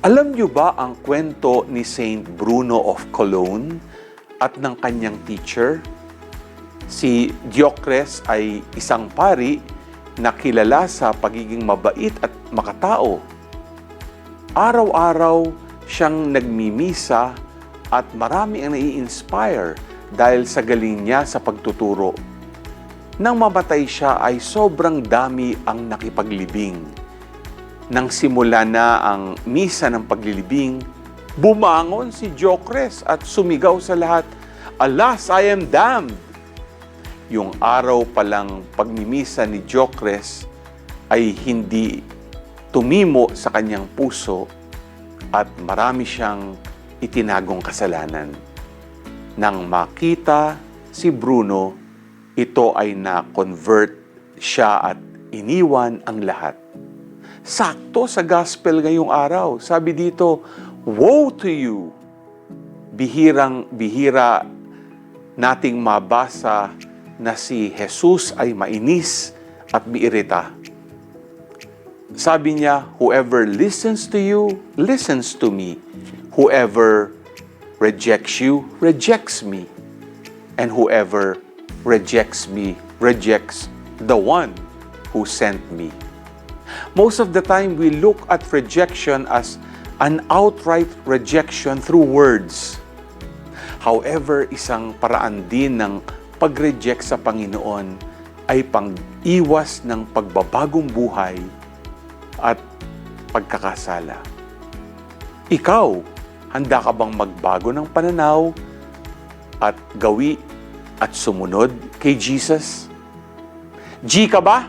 Alam niyo ba ang kwento ni Saint Bruno of Cologne at ng kanyang teacher? Si Diocles ay isang pari na kilala sa pagiging mabait at makatao. Araw-araw siyang nagmimisa at marami ang nai-inspire dahil sa galing niya sa pagtuturo. Nang mamatay siya ay sobrang dami ang nakipaglibing. Nang simula na ang misa ng paglilibing, bumangon si Diocles at sumigaw sa lahat, "Alas, I am damned!" Yung araw palang pagmimisa ni Diocles ay hindi tumimo sa kanyang puso at marami siyang itinagong kasalanan. Nang makita si Bruno, ito ay na-convert siya at iniwan ang lahat. Sakto sa gospel ngayong araw. Sabi dito, "Woe to you!" Bihirang-bihira nating mabasa na si Jesus ay mainis at biirita. Sabi niya, "Whoever listens to you, listens to me. Whoever rejects you, rejects me. And whoever rejects me, rejects the one who sent me." Most of the time, we look at rejection as an outright rejection through words. However, isang paraan din ng pag-reject sa Panginoon ay pang-iwas ng pagbabagong buhay at pagkakasala. Ikaw, handa ka bang magbago ng pananaw at gawi at sumunod kay Jesus? G ka ba?